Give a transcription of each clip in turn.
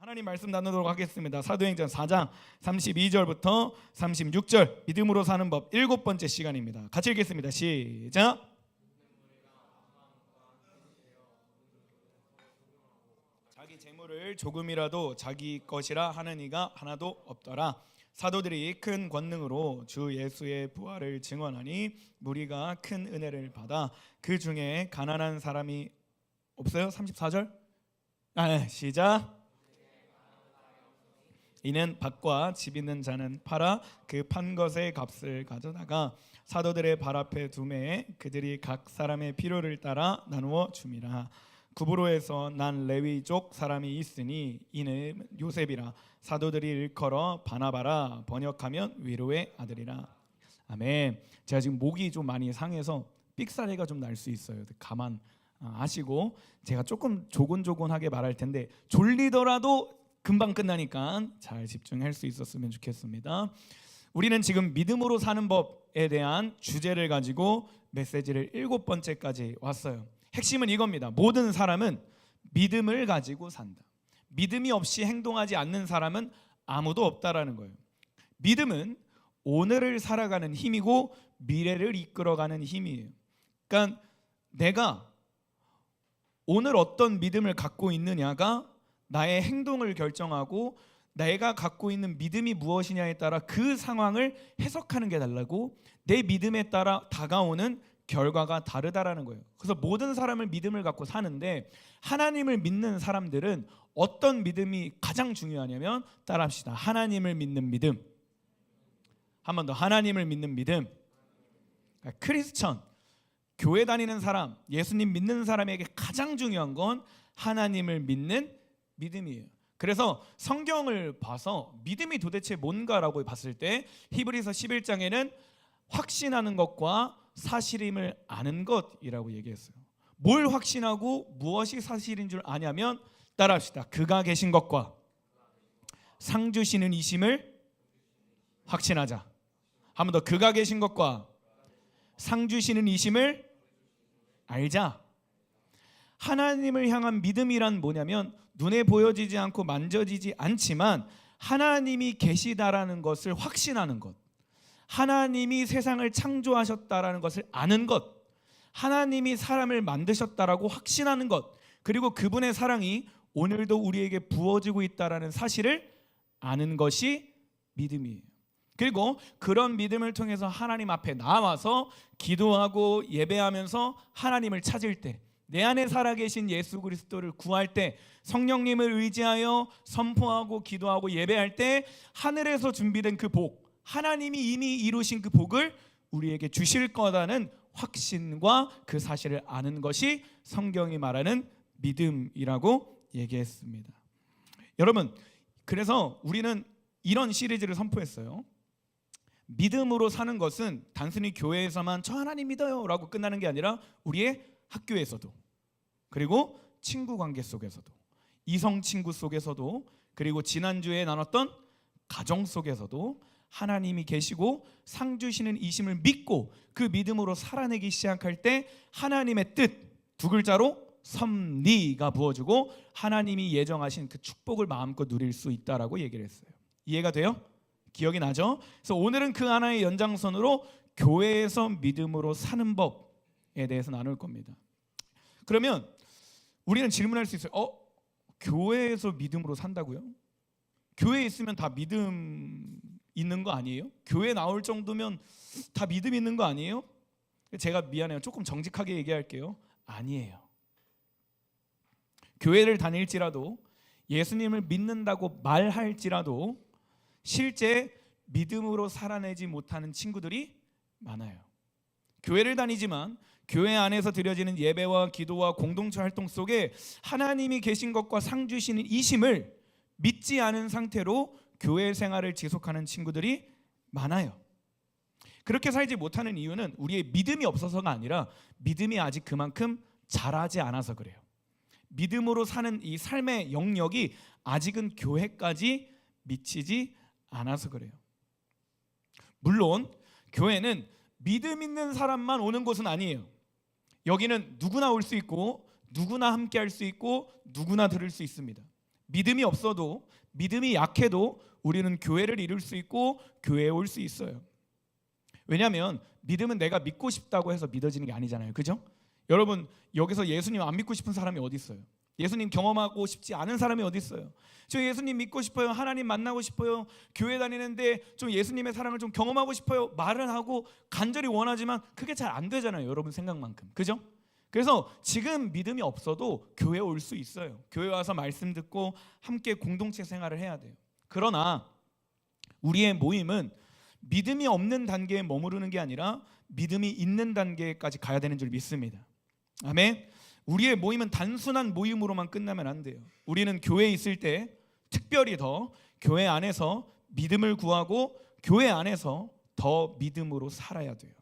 하나님 말씀 나누도록 하겠습니다. 사도행전 4장 32절부터 36절 믿음으로 사는 법 7번째 시간입니다. 같이 읽겠습니다. 시작. 자기 재물을 조금이라도 자기 것이라 하는 이가 하나도 없더라. 사도들이 큰 권능으로 주 예수의 부활을 증언하니 무리가 큰 은혜를 받아 그 중에 가난한 사람이 없어요? 34절? 시작. 이는 밭과 집 있는 자는 팔아 그 판 것의 값을 가져다가 사도들의 발 앞에 두매 그들이 각 사람의 필요를 따라 나누어 줌이라. 구브로에서 난 레위족 사람이 있으니 이는 요셉이라. 사도들이 일컬어 바나바라, 번역하면 위로의 아들이라. 아멘. 제가 지금 목이 좀 많이 상해서 삑사리가 좀 날 수 있어요. 감안하시고 제가 조금 조곤조곤하게 말할 텐데 졸리더라도 금방 끝나니까 잘 집중할 수 있었으면 좋겠습니다. 우리는 지금 믿음으로 사는 법에 대한 주제를 가지고 메시지를 7번째까지 왔어요. 핵심은 이겁니다. 모든 사람은 믿음을 가지고 산다. 믿음이 없이 행동하지 않는 사람은 아무도 없다라는 거예요. 믿음은 오늘을 살아가는 힘이고 미래를 이끌어가는 힘이에요. 그러니까 내가 오늘 어떤 믿음을 갖고 있느냐가 나의 행동을 결정하고 내가 갖고 있는 믿음이 무엇이냐에 따라 그 상황을 해석하는 게 달라고 내 믿음에 따라 다가오는 결과가 다르다라는 거예요. 그래서 모든 사람을 믿음을 갖고 사는데 하나님을 믿는 사람들은 어떤 믿음이 가장 중요하냐면 따라합시다. 하나님을 믿는 믿음. 한 번 더. 하나님을 믿는 믿음. 그러니까 크리스천, 교회 다니는 사람, 예수님 믿는 사람에게 가장 중요한 건 하나님을 믿는 믿음이에요. 그래서 성경을 봐서 믿음이 도대체 뭔가라고 봤을 때 히브리서 11장에는 확신하는 것과 사실임을 아는 것이라고 얘기했어요. 뭘 확신하고 무엇이 사실인 줄 아냐면 따라합시다. 그가 계신 것과 상 주시는 이심을 확신하자. 한 번 더. 그가 계신 것과 상 주시는 이심을 알자. 하나님을 향한 믿음이란 뭐냐면 눈에 보여지지 않고 만져지지 않지만 하나님이 계시다라는 것을 확신하는 것, 하나님이 세상을 창조하셨다라는 것을 아는 것, 하나님이 사람을 만드셨다라고 확신하는 것, 그리고 그분의 사랑이 오늘도 우리에게 부어지고 있다라는 사실을 아는 것이 믿음이에요. 그리고 그런 믿음을 통해서 하나님 앞에 나와서 기도하고 예배하면서 하나님을 찾을 때, 내 안에 살아계신 예수 그리스도를 구할 때, 성령님을 의지하여 선포하고 기도하고 예배할 때 하늘에서 준비된 그 복, 하나님이 이미 이루신 그 복을 우리에게 주실 거라는 확신과 그 사실을 아는 것이 성경이 말하는 믿음이라고 얘기했습니다. 여러분, 그래서 우리는 이런 시리즈를 선포했어요. 믿음으로 사는 것은 단순히 교회에서만 저 하나님 믿어요 라고 끝나는 게 아니라 우리의 학교에서도, 그리고 친구 관계 속에서도, 이성 친구 속에서도, 그리고 지난주에 나눴던 가정 속에서도 하나님이 계시고 상 주시는 이심을 믿고 그 믿음으로 살아내기 시작할 때 하나님의 뜻, 두 글자로 섭리가 부어지고 하나님이 예정하신 그 축복을 마음껏 누릴 수 있다라고 얘기를 했어요. 이해가 돼요? 기억이 나죠? 그래서 오늘은 그 하나의 연장선으로 교회에서 믿음으로 사는 법에 대해서 나눌 겁니다. 그러면 우리는 질문할 수 있어요. 교회에서 믿음으로 산다고요? 교회에 있으면 다 믿음 있는 거 아니에요? 교회 나올 정도면 다 믿음 있는 거 아니에요? 제가 미안해요. 조금 정직하게 얘기할게요. 아니에요. 교회를 다닐지라도 예수님을 믿는다고 말할지라도 실제 믿음으로 살아내지 못하는 친구들이 많아요. 교회를 다니지만 교회 안에서 드려지는 예배와 기도와 공동체 활동 속에 하나님이 계신 것과 상 주시는 이심을 믿지 않은 상태로 교회 생활을 지속하는 친구들이 많아요. 그렇게 살지 못하는 이유는 우리의 믿음이 없어서가 아니라 믿음이 아직 그만큼 자라지 않아서 그래요. 믿음으로 사는 이 삶의 영역이 아직은 교회까지 미치지 않아서 그래요. 물론 교회는 믿음 있는 사람만 오는 곳은 아니에요. 여기는 누구나 올 수 있고 누구나 함께 할 수 있고 누구나 들을 수 있습니다. 믿음이 없어도, 믿음이 약해도 우리는 교회를 이룰 수 있고 교회에 올 수 있어요. 왜냐하면 믿음은 내가 믿고 싶다고 해서 믿어지는 게 아니잖아요. 그죠? 여러분, 여기서 예수님 안 믿고 싶은 사람이 어디 있어요? 예수님 경험하고 싶지 않은 사람이 어디 있어요? 저 예수님 믿고 싶어요. 하나님 만나고 싶어요. 교회 다니는데 좀 예수님의 사랑을 좀 경험하고 싶어요. 말은 하고 간절히 원하지만 그게 잘 안 되잖아요. 여러분 생각만큼. 그죠? 그래서 지금 믿음이 없어도 교회에 올 수 있어요. 교회 와서 말씀 듣고 함께 공동체 생활을 해야 돼요. 그러나 우리의 모임은 믿음이 없는 단계에 머무르는 게 아니라 믿음이 있는 단계까지 가야 되는 줄 믿습니다. 아멘. 우리의 모임은 단순한 모임으로만 끝나면 안 돼요. 우리는 교회에 있을 때 특별히 더 교회 안에서 믿음을 구하고 교회 안에서 더 믿음으로 살아야 돼요.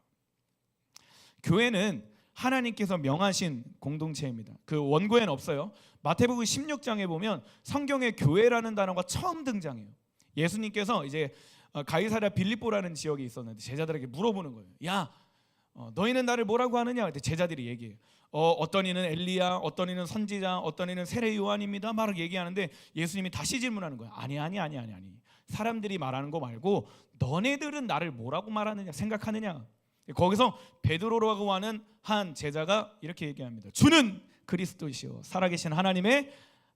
교회는 하나님께서 명하신 공동체입니다. 그 원고에는 없어요. 마태복음 16장에 보면 성경에 교회라는 단어가 처음 등장해요. 예수님께서 이제 가이사랴 빌립보라는 지역에 있었는데 제자들에게 물어보는 거예요. 야, 너희는 나를 뭐라고 하느냐? 그때 제자들이 얘기해요. 어떤 이는 엘리야, 어떤 이는 선지자, 어떤 이는 세례 요한입니다. 막 얘기하는데 예수님이 다시 질문하는 거예요. 아니. 사람들이 말하는 거 말고 너네들은 나를 뭐라고 말하느냐, 생각하느냐? 거기서 베드로라고 하는 한 제자가 이렇게 얘기합니다. 주는 그리스도시요 살아계신 하나님의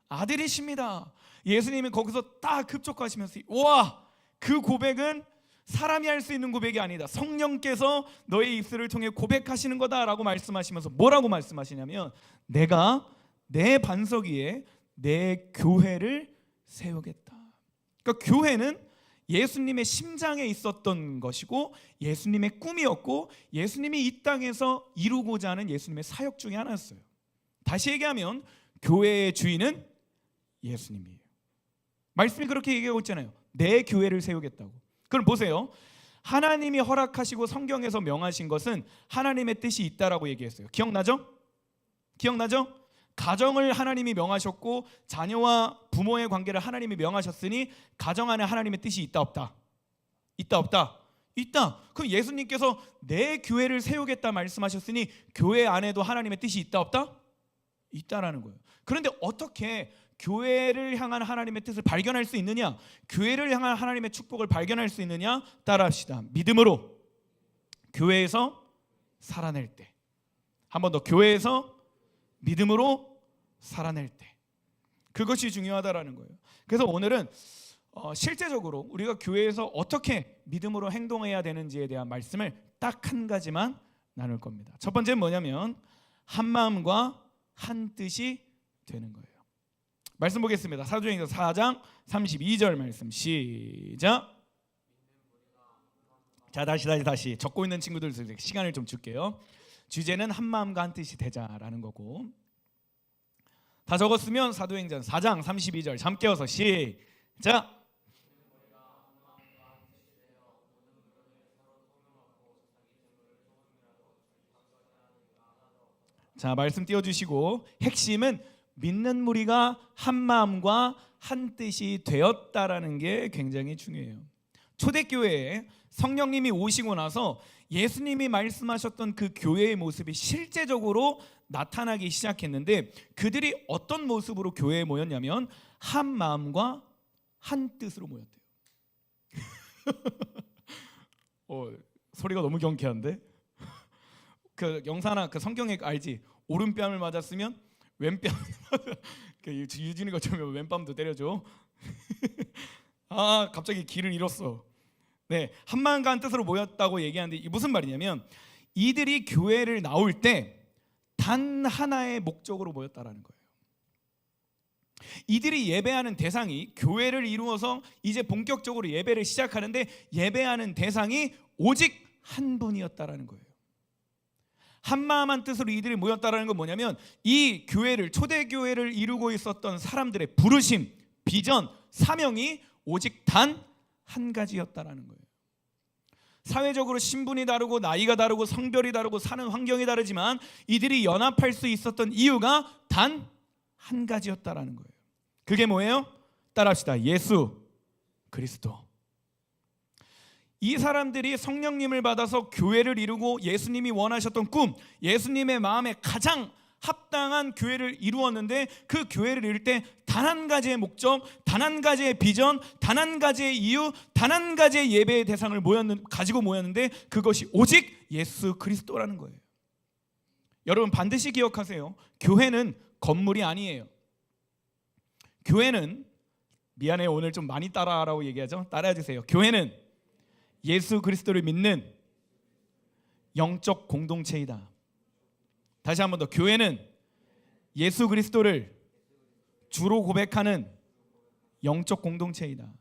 아들이십니다. 예수님이 거기서 딱 급족하시면서 와, 그 고백은 사람이 할 수 있는 고백이 아니다. 성령께서 너의 입술을 통해 고백하시는 거다라고 말씀하시면서 뭐라고 말씀하시냐면 내가 내 반석 위에 내 교회를 세우겠다. 그러니까 교회는 예수님의 심장에 있었던 것이고 예수님의 꿈이었고 예수님이 이 땅에서 이루고자 하는 예수님의 사역 중에 하나였어요. 다시 얘기하면 교회의 주인은 예수님이에요. 말씀이 그렇게 얘기하고 있잖아요. 내 교회를 세우겠다고. 그럼 보세요. 하나님이 허락하시고 성경에서 명하신 것은 하나님의 뜻이 있다라고 얘기했어요. 기억나죠? 가정을 하나님이 명하셨고 자녀와 부모의 관계를 하나님이 명하셨으니 가정 안에 하나님의 뜻이 있다 없다? 있다. 그럼 예수님께서 내 교회를 세우겠다 말씀하셨으니 교회 안에도 하나님의 뜻이 있다 없다? 있다라는 거예요. 그런데 어떻게 교회를 향한 하나님의 뜻을 발견할 수 있느냐? 교회를 향한 하나님의 축복을 발견할 수 있느냐? 따라합시다. 믿음으로. 교회에서 살아낼 때. 한 번 더. 교회에서 믿음으로 살아낼 때. 그것이 중요하다라는 거예요. 그래서 오늘은 실제적으로 우리가 교회에서 어떻게 믿음으로 행동해야 되는지에 대한 말씀을 딱 한 가지만 나눌 겁니다. 첫 번째는 뭐냐면 한 마음과 한 뜻이 되는 거예요. 말씀 보겠습니다. 사도행전 4장 32절 말씀 시작. 자, 다시 적고 있는 친구들 시간을 좀 줄게요. 주제는 한 마음과 한 뜻이 되자라는 거고, 다 적었으면 사도행전 4장 32절 잠 깨워서 시작. 자, 말씀 띄워주시고 핵심은 믿는 무리가 한 마음과 한 뜻이 되었다라는 게 굉장히 중요해요. 초대교회에 성령님이 오시고 나서 예수님이 말씀하셨던 그 교회의 모습이 실제적으로 나타나기 시작했는데 그들이 어떤 모습으로 교회에 모였냐면 한 마음과 한 뜻으로 모였대요. 소리가 너무 경쾌한데? 그 영사나 그 성경에 알지? 오른뺨을 맞았으면 왼뺨 유진이가 좀 왼뺨도 때려줘. 아, 갑자기 길을 잃었어. 네, 한 마음과 한 뜻으로 모였다고 얘기하는데 이게 무슨 말이냐면 이들이 교회를 나올 때 단 하나의 목적으로 모였다라는 거예요. 이들이 예배하는 대상이 교회를 이루어서 이제 본격적으로 예배를 시작하는데 예배하는 대상이 오직 한 분이었다라는 거예요. 한 마음 한 뜻으로 이들이 모였다라는 건 뭐냐면 이 교회를, 초대교회를 이루고 있었던 사람들의 부르심, 비전, 사명이 오직 단 한 가지였다라는 거예요. 사회적으로 신분이 다르고 나이가 다르고 성별이 다르고 사는 환경이 다르지만 이들이 연합할 수 있었던 이유가 단 한 가지였다라는 거예요. 그게 뭐예요? 따라합시다. 예수 그리스도. 이 사람들이 성령님을 받아서 교회를 이루고 예수님이 원하셨던 꿈, 예수님의 마음에 가장 합당한 교회를 이루었는데 그 교회를 이룰 때 단 한 가지의 목적, 단 한 가지의 비전, 단 한 가지의 이유, 단 한 가지의 예배의 대상을 가지고 모였는데 그것이 오직 예수 그리스도라는 거예요. 여러분 반드시 기억하세요. 교회는 건물이 아니에요. 교회는, 미안해요 오늘 좀 많이 따라하라고 얘기하죠. 따라해 주세요. 교회는 예수 그리스도를 믿는 영적 공동체이다. 다시 한 번 더, 교회는 예수 그리스도를 주로 고백하는 영적 공동체이다.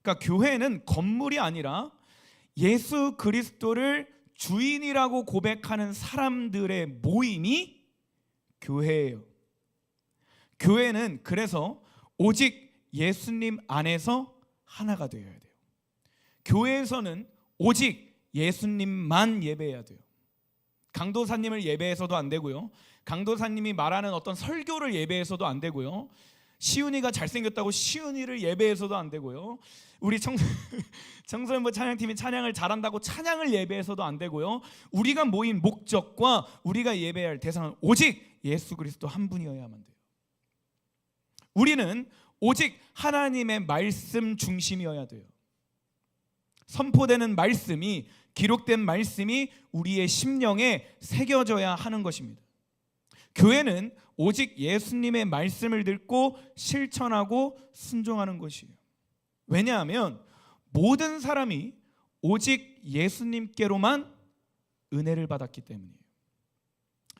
그러니까 교회는 건물이 아니라 예수 그리스도를 주인이라고 고백하는 사람들의 모임이 교회예요. 교회는 그래서 오직 예수님 안에서 하나가 되어야 돼요. 교회에서는 오직 예수님만 예배해야 돼요. 강도사님을 예배해서도 안 되고요. 강도사님이 말하는 어떤 설교를 예배해서도 안 되고요. 시은이가 잘생겼다고 시은이를 예배해서도 안 되고요. 우리 청소년부 찬양팀이 찬양을 잘한다고 찬양을 예배해서도 안 되고요. 우리가 모인 목적과 우리가 예배할 대상은 오직 예수 그리스도 한 분이어야만 돼요. 우리는 오직 하나님의 말씀 중심이어야 돼요. 선포되는 말씀이, 기록된 말씀이 우리의 심령에 새겨져야 하는 것입니다. 교회는 오직 예수님의 말씀을 듣고 실천하고 순종하는 것이에요. 왜냐하면 모든 사람이 오직 예수님께로만 은혜를 받았기 때문이에요.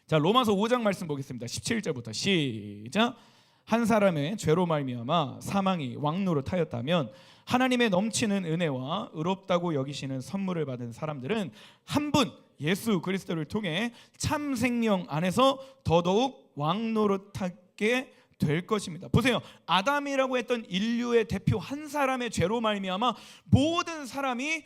자, 로마서 5장 말씀 보겠습니다. 17절부터 시작. 한 사람의 죄로 말미암아 사망이 왕노릇하였다면 하나님의 넘치는 은혜와 의롭다고 여기시는 선물을 받은 사람들은 한 분 예수 그리스도를 통해 참 생명 안에서 더더욱 왕노릇하게 될 것입니다. 보세요. 아담이라고 했던 인류의 대표 한 사람의 죄로 말미암아 모든 사람이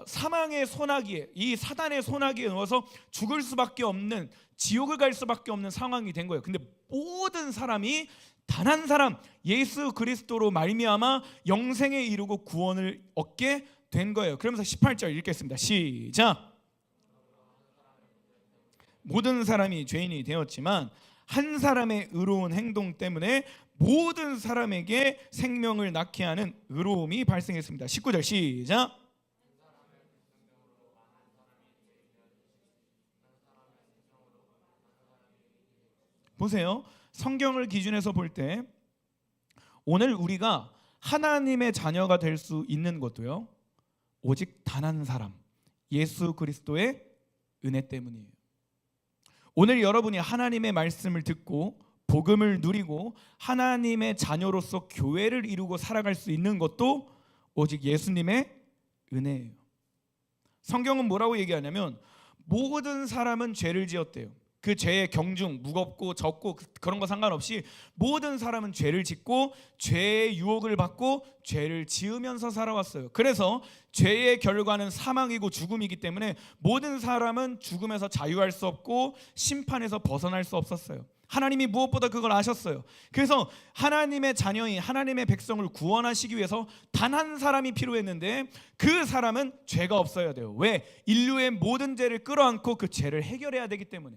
사망의 소나기에, 이 사단의 소나기에 넣어서 죽을 수밖에 없는, 지옥을 갈 수밖에 없는 상황이 된 거예요. 근데 모든 사람이 단 한 사람 예수 그리스도로 말미암아 영생에 이르고 구원을 얻게 된 거예요. 그러면서 18절 읽겠습니다. 시작. 모든 사람이 죄인이 되었지만 한 사람의 의로운 행동 때문에 모든 사람에게 생명을 낳게 하는 의로움이 발생했습니다. 19절 시작. 보세요. 성경을 기준해서 볼 때 오늘 우리가 하나님의 자녀가 될 수 있는 것도요, 오직 단 한 사람 예수 그리스도의 은혜 때문이에요. 오늘 여러분이 하나님의 말씀을 듣고 복음을 누리고 하나님의 자녀로서 교회를 이루고 살아갈 수 있는 것도 오직 예수님의 은혜예요. 성경은 뭐라고 얘기하냐면 모든 사람은 죄를 지었대요. 그 죄의 경중, 무겁고 적고 그런 거 상관없이 모든 사람은 죄를 짓고 죄의 유혹을 받고 죄를 지으면서 살아왔어요. 그래서 죄의 결과는 사망이고 죽음이기 때문에 모든 사람은 죽음에서 자유할 수 없고 심판에서 벗어날 수 없었어요. 하나님이 무엇보다 그걸 아셨어요. 그래서 하나님의 자녀인 하나님의 백성을 구원하시기 위해서 단 한 사람이 필요했는데 그 사람은 죄가 없어야 돼요. 왜? 인류의 모든 죄를 끌어안고 그 죄를 해결해야 되기 때문에.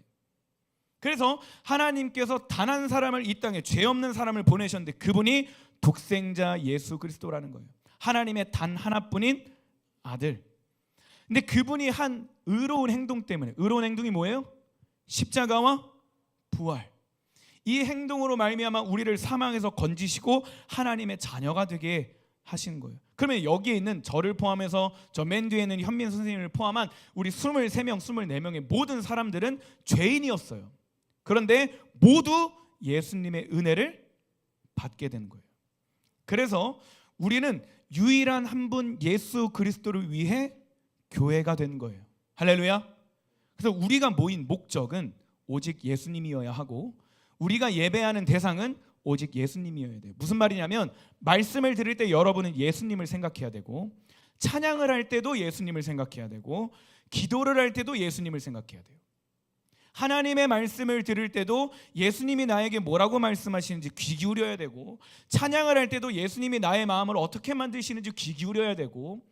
그래서 하나님께서 단 한 사람을 이 땅에, 죄 없는 사람을 보내셨는데 그분이 독생자 예수 그리스도라는 거예요. 하나님의 단 하나뿐인 아들. 근데 그분이 한 의로운 행동 때문에, 의로운 행동이 뭐예요? 십자가와 부활. 이 행동으로 말미암아 우리를 사망에서 건지시고 하나님의 자녀가 되게 하신 거예요. 그러면 여기에 있는 저를 포함해서 저 맨 뒤에 있는 현민 선생님을 포함한 우리 23명, 24명의 모든 사람들은 죄인이었어요. 그런데 모두 예수님의 은혜를 받게 된 거예요. 그래서 우리는 유일한 한 분 예수 그리스도를 위해 교회가 된 거예요. 할렐루야. 그래서 우리가 모인 목적은 오직 예수님이어야 하고 우리가 예배하는 대상은 오직 예수님이어야 돼요. 무슨 말이냐면 말씀을 들을 때 여러분은 예수님을 생각해야 되고 찬양을 할 때도 예수님을 생각해야 되고 기도를 할 때도 예수님을 생각해야 돼요. 하나님의 말씀을 들을 때도 예수님이 나에게 뭐라고 말씀하시는지 귀 기울여야 되고 찬양을 할 때도 예수님이 나의 마음을 어떻게 만드시는지 귀 기울여야 되고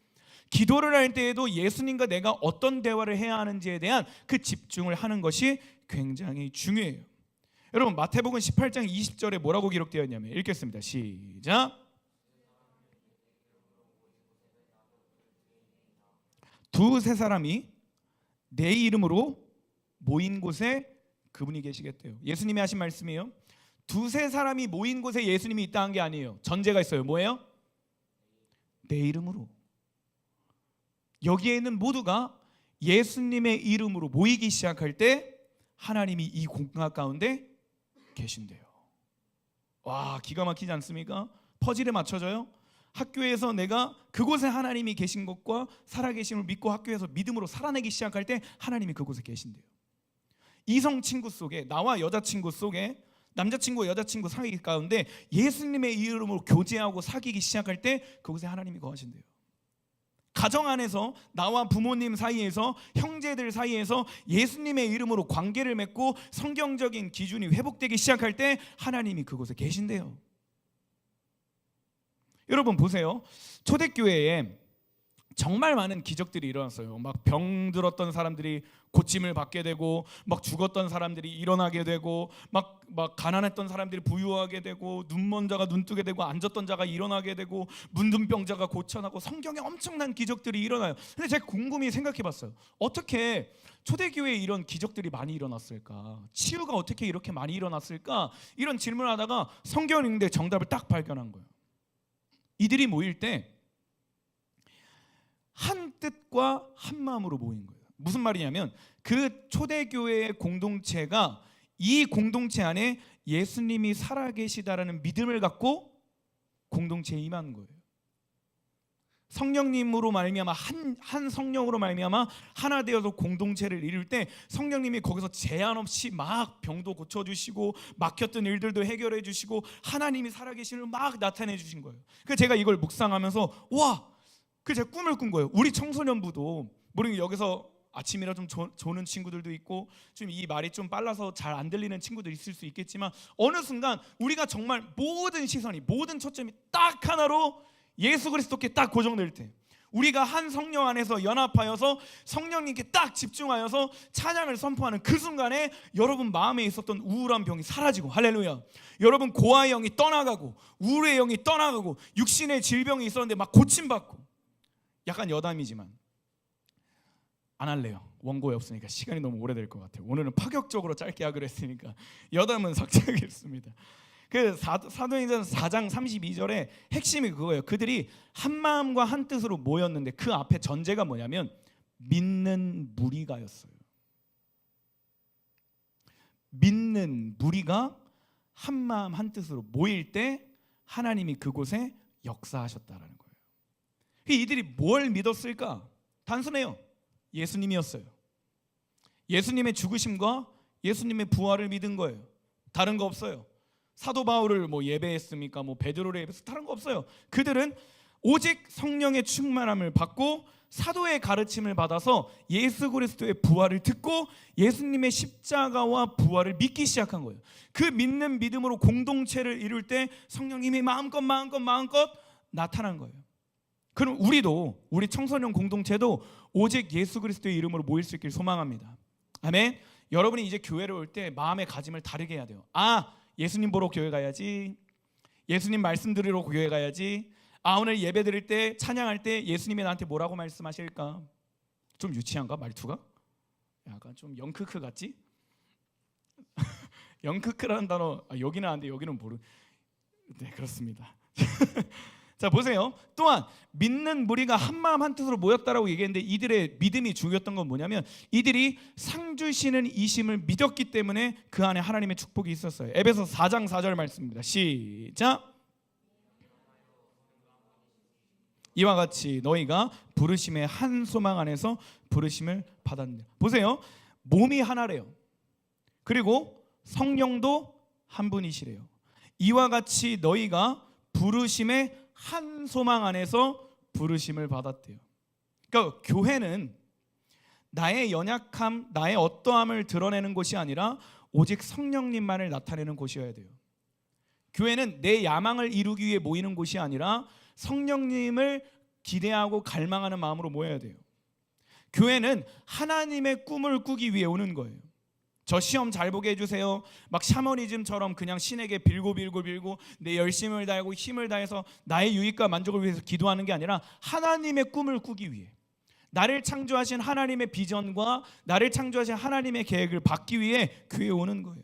기도를 할 때에도 예수님과 내가 어떤 대화를 해야 하는지에 대한 그 집중을 하는 것이 굉장히 중요해요. 여러분 마태복음 18장 20절에 뭐라고 기록되어 있냐면 읽겠습니다. 시작. 두세 사람이 내 이름으로 모인 곳에 그분이 계시겠대요. 예수님이 하신 말씀이에요. 두세 사람이 모인 곳에 예수님이 있다는 게 아니에요. 전제가 있어요. 뭐예요? 내 이름으로. 여기에 있는 모두가 예수님의 이름으로 모이기 시작할 때 하나님이 이 공간 가운데 계신대요. 와, 기가 막히지 않습니까? 퍼즐에 맞춰져요. 학교에서 내가 그곳에 하나님이 계신 것과 살아계심을 믿고 학교에서 믿음으로 살아내기 시작할 때 하나님이 그곳에 계신대요. 이성 친구 속에, 나와 여자친구 속에, 남자친구와 여자친구 사귀기 가운데 예수님의 이름으로 교제하고 사귀기 시작할 때 그곳에 하나님이 거하신대요. 가정 안에서 나와 부모님 사이에서, 형제들 사이에서 예수님의 이름으로 관계를 맺고 성경적인 기준이 회복되기 시작할 때 하나님이 그곳에 계신대요. 여러분 보세요. 초대교회에 정말 많은 기적들이 일어났어요. 막 병들었던 사람들이 고침을 받게 되고, 막 죽었던 사람들이 일어나게 되고, 막 가난했던 사람들이 부유하게 되고, 눈먼 자가 눈 뜨게 되고, 앉았던 자가 일어나게 되고, 문둥병자가 고쳐나고, 성경에 엄청난 기적들이 일어나요. 근데 제가 궁금히 생각해봤어요. 어떻게 초대교회에 이런 기적들이 많이 일어났을까? 치유가 어떻게 이렇게 많이 일어났을까? 이런 질문을 하다가 성경을 읽는데 정답을 딱 발견한 거예요. 이들이 모일 때 한 뜻과 한 마음으로 모인 거예요. 무슨 말이냐면 그 초대교회의 공동체가 이 공동체 안에 예수님이 살아계시다라는 믿음을 갖고 공동체에 임한 거예요. 성령님으로 말미암아 한 성령으로 말미암아 하나 되어서 공동체를 이룰 때 성령님이 거기서 제한 없이 막 병도 고쳐주시고 막혔던 일들도 해결해 주시고 하나님이 살아계심을 막 나타내 주신 거예요. 그래서 제가 이걸 묵상하면서 와, 그 제가 꿈을 꾼 거예요. 우리 청소년부도 모르겠 여기서 아침이라 좀 조는 친구들도 있고 좀 이 말이 좀 빨라서 잘 안 들리는 친구도 있을 수 있겠지만 어느 순간 우리가 정말 모든 시선이 모든 초점이 딱 하나로 예수 그리스도께 딱 고정될 때 우리가 한 성령 안에서 연합하여서 성령님께 딱 집중하여서 찬양을 선포하는 그 순간에 여러분 마음에 있었던 우울한 병이 사라지고 할렐루야. 여러분 고아의 영이 떠나가고 우울의 영이 떠나가고 육신의 질병이 있었는데 막 고침받고 약간 여담이지만 안 할래요. 원고에 없으니까 시간이 너무 오래될 것 같아요. 오늘은 파격적으로 짧게 하기로 했으니까 여담은 삭제하겠습니다. 그 사도행전 4장 32절에 핵심이 그거예요. 그들이 한 마음과 한 뜻으로 모였는데 그 앞에 전제가 뭐냐면 믿는 무리가였어요. 믿는 무리가 한 마음 한 뜻으로 모일 때 하나님이 그곳에 역사하셨다라는 거예요. 이들이 뭘 믿었을까? 단순해요. 예수님이었어요. 예수님의 죽으심과 예수님의 부활을 믿은 거예요. 다른 거 없어요. 사도 바울을 뭐 예배했습니까? 뭐 베드로를 예배했습니까? 다른 거 없어요. 그들은 오직 성령의 충만함을 받고 사도의 가르침을 받아서 예수 그리스도의 부활을 듣고 예수님의 십자가와 부활을 믿기 시작한 거예요. 그 믿는 믿음으로 공동체를 이룰 때 성령님이 마음껏 나타난 거예요. 그럼 우리도 우리 청소년 공동체도 오직 예수 그리스도의 이름으로 모일 수 있길 소망합니다. 아멘. 여러분이 이제 교회를 올 때 마음의 가짐을 다르게 해야 돼요. 예수님 보러 교회 가야지. 예수님 말씀 들으러 교회 가야지. 오늘 예배 드릴 때 찬양할 때 예수님이 나한테 뭐라고 말씀하실까? 좀 유치한가 말투가? 약간 좀 영크크 같지? 영크크라는 단어 여기는 안 돼. 여기는 모르. 네, 그렇습니다. 자 보세요. 또한 믿는 무리가 한 마음 한 뜻으로 모였다라고 얘기했는데 이들의 믿음이 중요했던 건 뭐냐면 이들이 상 주시는 이심을 믿었기 때문에 그 안에 하나님의 축복이 있었어요. 에베소 4장 4절 말씀입니다. 시작. 이와 같이 너희가 부르심의 한 소망 안에서 부르심을 받았네. 보세요. 몸이 하나래요. 그리고 성령도 한 분이시래요. 이와 같이 너희가 부르심의 한 소망 안에서 부르심을 받았대요. 그러니까 교회는 나의 연약함, 나의 어떠함을 드러내는 곳이 아니라 오직 성령님만을 나타내는 곳이어야 돼요. 교회는 내 야망을 이루기 위해 모이는 곳이 아니라 성령님을 기대하고 갈망하는 마음으로 모여야 돼요. 교회는 하나님의 꿈을 꾸기 위해 오는 거예요. 저 시험 잘 보게 해주세요. 막 샤머니즘처럼 그냥 신에게 빌고 내 열심을 다하고 힘을 다해서 나의 유익과 만족을 위해서 기도하는 게 아니라 하나님의 꿈을 꾸기 위해, 나를 창조하신 하나님의 비전과 나를 창조하신 하나님의 계획을 받기 위해 교회에 오는 거예요.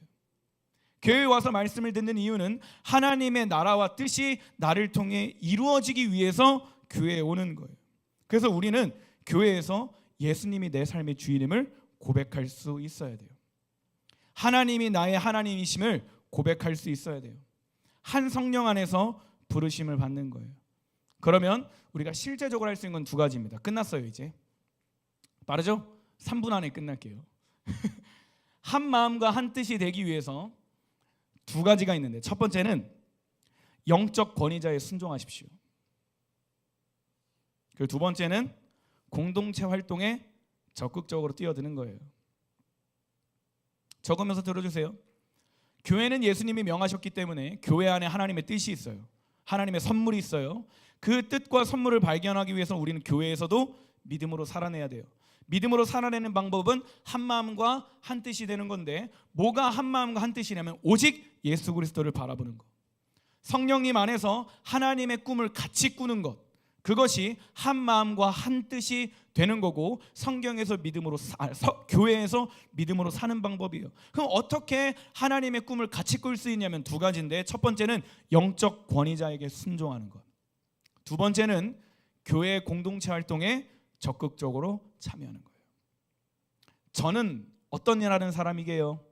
교회에 와서 말씀을 듣는 이유는 하나님의 나라와 뜻이 나를 통해 이루어지기 위해서 교회에 오는 거예요. 그래서 우리는 교회에서 예수님이 내 삶의 주인임을 고백할 수 있어야 돼요. 하나님이 나의 하나님이심을 고백할 수 있어야 돼요. 한 성령 안에서 부르심을 받는 거예요. 그러면 우리가 실제적으로 할 수 있는 건 두 가지입니다. 끝났어요. 이제 빠르죠? 3분 안에 끝날게요. 한 마음과 한 뜻이 되기 위해서 두 가지가 있는데, 첫 번째는 영적 권위자에 순종하십시오. 그리고 두 번째는 공동체 활동에 적극적으로 뛰어드는 거예요. 적으면서 들어주세요. 교회는 예수님이 명하셨기 때문에 교회 안에 하나님의 뜻이 있어요. 하나님의 선물이 있어요. 그 뜻과 선물을 발견하기 위해서 우리는 교회에서도 믿음으로 살아내야 돼요. 믿음으로 살아내는 방법은 한 마음과 한 뜻이 되는 건데, 뭐가 한 마음과 한 뜻이냐면 오직 예수 그리스도를 바라보는 것, 성령님 안에서 하나님의 꿈을 같이 꾸는 것, 그것이 한 마음과 한 뜻이 되는 거고, 성경에서 믿음으로 교회에서 믿음으로 사는 방법이에요. 그럼 어떻게 하나님의 꿈을 같이 꿀 수 있냐면 두 가지인데, 첫 번째는 영적 권위자에게 순종하는 것, 두 번째는 교회 공동체 활동에 적극적으로 참여하는 거예요. 저는 어떤 일 하는 사람이게요?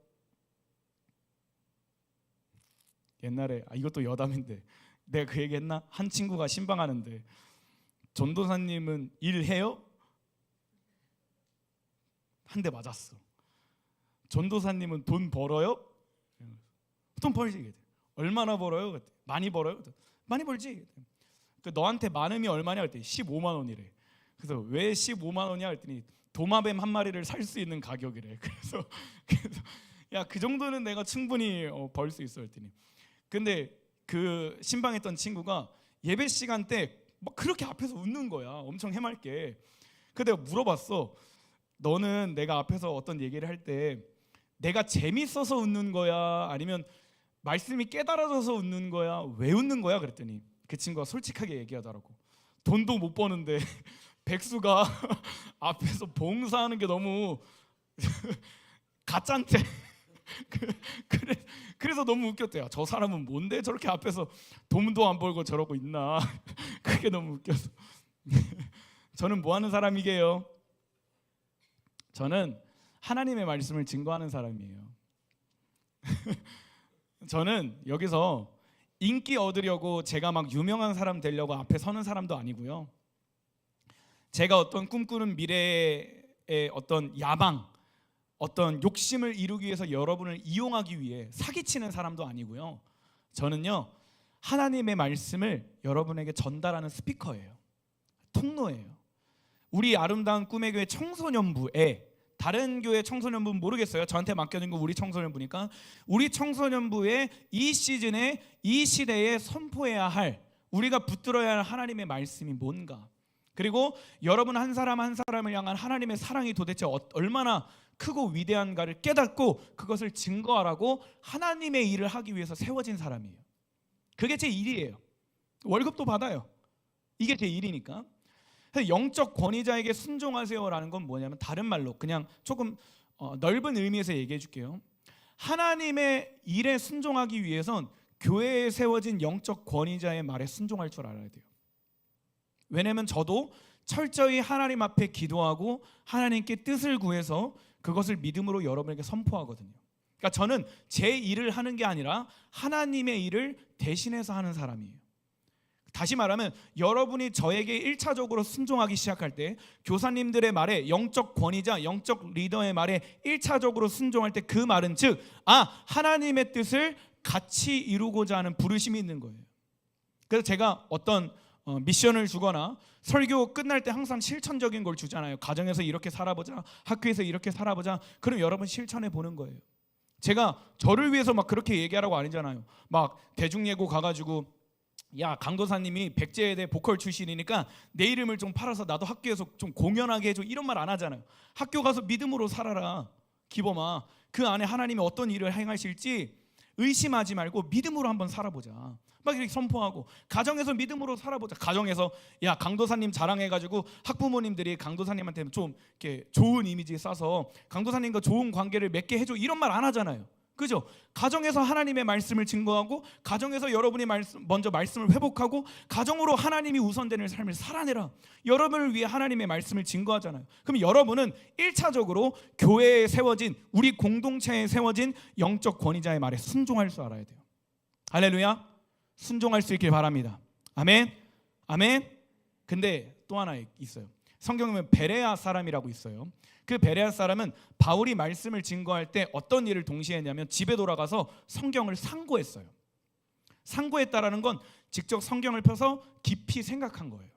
옛날에 이것도 여담인데 내가 그 얘기 했나? 한 친구가 신방하는데 전도사님은 일해요? 한 대 맞았어. 전도사님은 돈 벌어요? 돈 벌지. 얼마나 벌어요? 많이 벌어요? 많이 벌지. 너한테 많음이 얼마냐 했더니 15만 원이래. 그래서 왜 15만 원이야 했더니 도마뱀 한 마리를 살 수 있는 가격이래. 그래서 야, 그 정도는 내가 충분히 벌 수 있어 했더니, 근데 그 신방했던 친구가 예배 시간 때 막 그렇게 앞에서 웃는 거야. 엄청 해맑게. 근데 내가 물어봤어. 너는 내가 앞에서 어떤 얘기를 할 때 내가 재밌어서 웃는 거야? 아니면 말씀이 깨달아져서 웃는 거야? 왜 웃는 거야? 그랬더니 그 친구가 솔직하게 얘기하더라고. 돈도 못 버는데 백수가 앞에서 봉사하는 게 너무 가짠데. 그래서 너무 웃겼대요. 저 사람은 뭔데 저렇게 앞에서 돈도 안 벌고 저러고 있나. 그게 너무 웃겨서. 저는 뭐 하는 사람이게요? 저는 하나님의 말씀을 증거하는 사람이에요. 저는 여기서 인기 얻으려고 제가 막 유명한 사람 되려고 앞에 서는 사람도 아니고요. 제가 어떤 꿈꾸는 미래의 어떤 야망, 어떤 욕심을 이루기 위해서 여러분을 이용하기 위해 사기치는 사람도 아니고요. 저는요, 하나님의 말씀을 여러분에게 전달하는 스피커예요. 통로예요. 우리 아름다운 꿈의 교회 청소년부에, 다른 교회 청소년부는 모르겠어요. 저한테 맡겨진 거 우리 청소년부니까, 우리 청소년부의 이 시즌에, 이 시대에 선포해야 할, 우리가 붙들어야 할 하나님의 말씀이 뭔가, 그리고 여러분 한 사람 한 사람을 향한 하나님의 사랑이 도대체 얼마나 크고 위대한가를 깨닫고 그것을 증거하라고 하나님의 일을 하기 위해서 세워진 사람이에요. 그게 제 일이에요. 월급도 받아요. 이게 제 일이니까. 영적 권위자에게 순종하세요라는 건 뭐냐면, 다른 말로 그냥 조금 넓은 의미에서 얘기해 줄게요. 하나님의 일에 순종하기 위해선 교회에 세워진 영적 권위자의 말에 순종할 줄 알아야 돼요. 왜냐면 저도 철저히 하나님 앞에 기도하고 하나님께 뜻을 구해서 그것을 믿음으로 여러분에게 선포하거든요. 그러니까 저는 제 일을 하는 게 아니라 하나님의 일을 대신해서 하는 사람이에요. 다시 말하면 여러분이 저에게 1차적으로 순종하기 시작할 때, 교사님들의 말에, 영적 권위자, 영적 리더의 말에 1차적으로 순종할 때, 그 말은 즉 하나님의 뜻을 같이 이루고자 하는 부르심이 있는 거예요. 그래서 제가 어떤 미션을 주거나 설교 끝날 때 항상 실천적인 걸 주잖아요. 가정에서 이렇게 살아보자, 학교에서 이렇게 살아보자. 그럼 여러분 실천해 보는 거예요. 제가 저를 위해서 막 그렇게 얘기하라고 아니잖아요. 막 대중예고 가가지고, 야, 강도사님이 백제예대 보컬 출신이니까 내 이름을 좀 팔아서 나도 학교에서 좀 공연하게 해줘, 이런 말 안 하잖아요. 학교 가서 믿음으로 살아라. 기범아, 그 안에 하나님이 어떤 일을 행하실지 의심하지 말고 믿음으로 한번 살아보자. 막 이렇게 선포하고, 가정에서 믿음으로 살아보자. 가정에서 야, 강도사님 자랑해가지고 학부모님들이 강도사님한테 좀 이렇게 좋은 이미지 싸서 강도사님과 좋은 관계를 맺게 해줘, 이런 말 안 하잖아요. 그죠? 가정에서 하나님의 말씀을 증거하고, 가정에서 여러분이 먼저 말씀을 회복하고, 가정으로 하나님이 우선되는 삶을 살아내라. 여러분을 위해 하나님의 말씀을 증거하잖아요. 그럼 여러분은 1차적으로 교회에 세워진, 우리 공동체에 세워진 영적 권위자의 말에 순종할 줄 알아야 돼요. 할렐루야. 순종할 수 있길 바랍니다. 아멘. 아멘. 근데 또 하나 있어요. 성경에 보면 베레아 사람이라고 있어요. 그 베레아 사람은 바울이 말씀을 증거할 때 어떤 일을 동시에 했냐면, 집에 돌아가서 성경을 상고했어요. 상고했다라는 건 직접 성경을 펴서 깊이 생각한 거예요.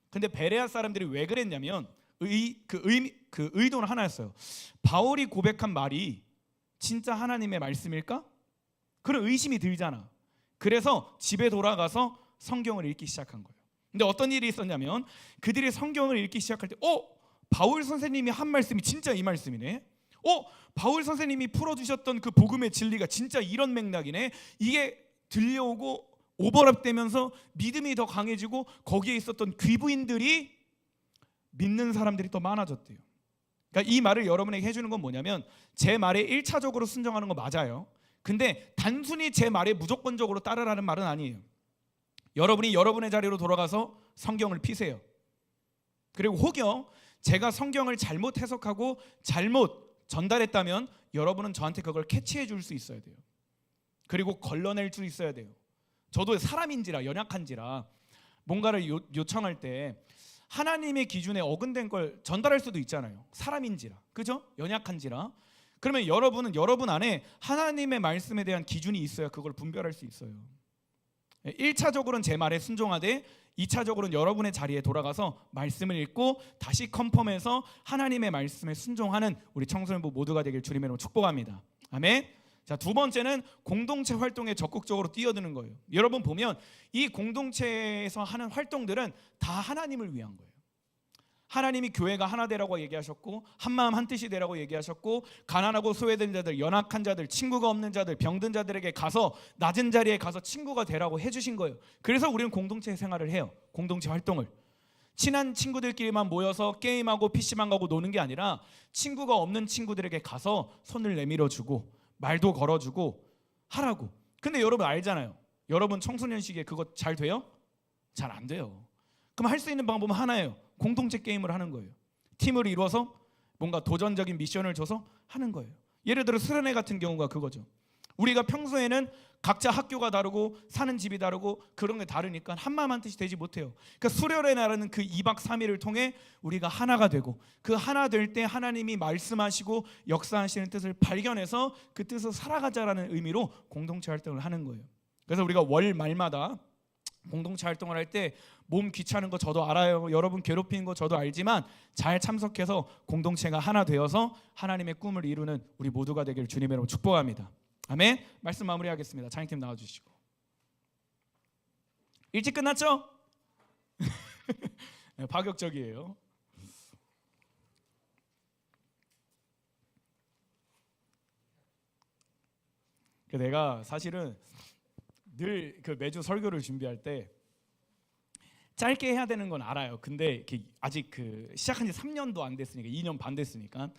근데 베레아 사람들이 왜 그랬냐면, 그 의도는 하나였어요. 바울이 고백한 말이 진짜 하나님의 말씀일까? 그런 의심이 들잖아. 그래서 집에 돌아가서 성경을 읽기 시작한 거예요. 근데 어떤 일이 있었냐면, 그들이 성경을 읽기 시작할 때 바울 선생님이 한 말씀이 진짜 이 말씀이네. 바울 선생님이 풀어주셨던 그 복음의 진리가 진짜 이런 맥락이네. 이게 들려오고 오버랩되면서 믿음이 더 강해지고, 거기에 있었던 귀부인들이 믿는 사람들이 더 많아졌대요. 그러니까 이 말을 여러분에게 해주는 건 뭐냐면, 제 말에 1차적으로 순종하는 거 맞아요. 근데 단순히 제 말에 무조건적으로 따르라는 말은 아니에요. 여러분이 여러분의 자리로 돌아가서 성경을 피세요. 그리고 혹여 제가 성경을 잘못 해석하고 잘못 전달했다면 여러분은 저한테 그걸 캐치해 줄 수 있어야 돼요. 그리고 걸러낼 수 있어야 돼요. 저도 사람인지라, 연약한지라 뭔가를 요청할 때 하나님의 기준에 어긋된 걸 전달할 수도 있잖아요. 사람인지라, 그죠? 연약한지라. 그러면 여러분은 여러분 안에 하나님의 말씀에 대한 기준이 있어야 그걸 분별할 수 있어요. 1차적으로는 제 말에 순종하되, 2차적으로는 여러분의 자리에 돌아가서 말씀을 읽고 다시 컨펌해서 하나님의 말씀에 순종하는 우리 청소년부 모두가 되길 주님의 이름으로 축복합니다. 아멘. 자, 두 번째는 공동체 활동에 적극적으로 뛰어드는 거예요. 여러분 보면 이 공동체에서 하는 활동들은 다 하나님을 위한 거예요. 하나님이 교회가 하나 되라고 얘기하셨고, 한마음 한뜻이 되라고 얘기하셨고, 가난하고 소외된 자들, 연약한 자들, 친구가 없는 자들, 병든 자들에게 가서, 낮은 자리에 가서 친구가 되라고 해주신 거예요. 그래서 우리는 공동체 생활을 해요. 공동체 활동을. 친한 친구들끼리만 모여서 게임하고 PC방 가고 노는 게 아니라, 친구가 없는 친구들에게 가서 손을 내밀어주고 말도 걸어주고 하라고. 근데 여러분 알잖아요. 여러분 청소년 시기에 그거 잘 돼요? 잘 안 돼요. 그럼 할 수 있는 방법은 하나예요. 공동체 게임을 하는 거예요. 팀을 이루어서 뭔가 도전적인 미션을 줘서 하는 거예요. 예를 들어 수련회 같은 경우가 그거죠. 우리가 평소에는 각자 학교가 다르고 사는 집이 다르고 그런 게 다르니까 한마음 한뜻이 되지 못해요. 그러니까 수련회라는 그 2박 3일을 통해 우리가 하나가 되고, 그 하나 될 때 하나님이 말씀하시고 역사하시는 뜻을 발견해서 그 뜻을 살아가자라는 의미로 공동체 활동을 하는 거예요. 그래서 우리가 월 말마다 공동체 활동을 할 때 몸 귀찮은 거 저도 알아요. 여러분 괴롭히는 거 저도 알지만 잘 참석해서 공동체가 하나 되어서 하나님의 꿈을 이루는 우리 모두가 되기를 주님의 이름으로 축복합니다. 아멘. 말씀 마무리하겠습니다. 찬양팀 나와주시고. 일찍 끝났죠? 파격적이에요. 내가 사실은 늘 그 매주 설교를 준비할 때 짧게 해야 되는 건 알아요. 근데 아직 시작한 지 3년도 안 됐으니까, 2년 반 됐으니까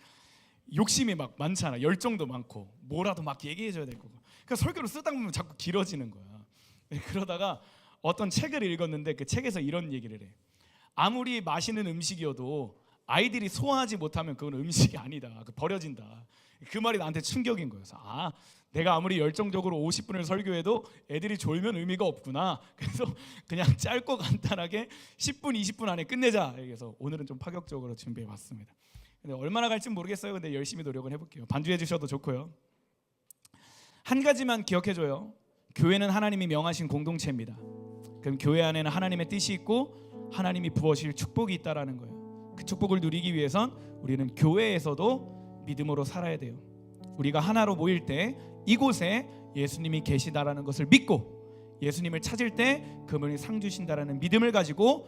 욕심이 막 많잖아. 열정도 많고 뭐라도 막 얘기해줘야 될 거고. 그러니까 설교를 쓰다 보면 자꾸 길어지는 거야. 그러다가 어떤 책을 읽었는데 그 책에서 이런 얘기를 해. 아무리 맛있는 음식이어도 아이들이 소화하지 못하면 그건 음식이 아니다. 버려진다. 그 말이 나한테 충격인 거예요. 그래서 내가 아무리 열정적으로 50분을 설교해도 애들이 졸면 의미가 없구나. 그래서 그냥 짧고 간단하게 10분, 20분 안에 끝내자. 그래서 오늘은 좀 파격적으로 준비해봤습니다. 근데 얼마나 갈지는 모르겠어요. 근데 열심히 노력은 해볼게요. 반주해 주셔도 좋고요. 한 가지만 기억해줘요. 교회는 하나님이 명하신 공동체입니다. 그럼 교회 안에는 하나님의 뜻이 있고 하나님이 부어실 축복이 있다라는 거예요. 그 축복을 누리기 위해선 우리는 교회에서도 믿음으로 살아야 돼요. 우리가 하나로 모일 때 이곳에 예수님이 계시다라는 것을 믿고, 예수님을 찾을 때 그분이 상 주신다라는 믿음을 가지고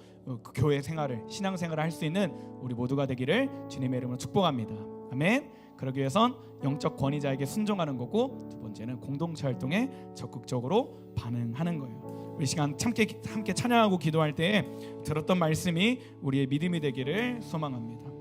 교회 생활을, 신앙 생활을 할 수 있는 우리 모두가 되기를 주님의 이름으로 축복합니다. 아멘. 그러기 위해선 영적 권위자에게 순종하는 거고, 두 번째는 공동체 활동에 적극적으로 반응하는 거예요. 우리 시간 함께 찬양하고 기도할 때 들었던 말씀이 우리의 믿음이 되기를 소망합니다.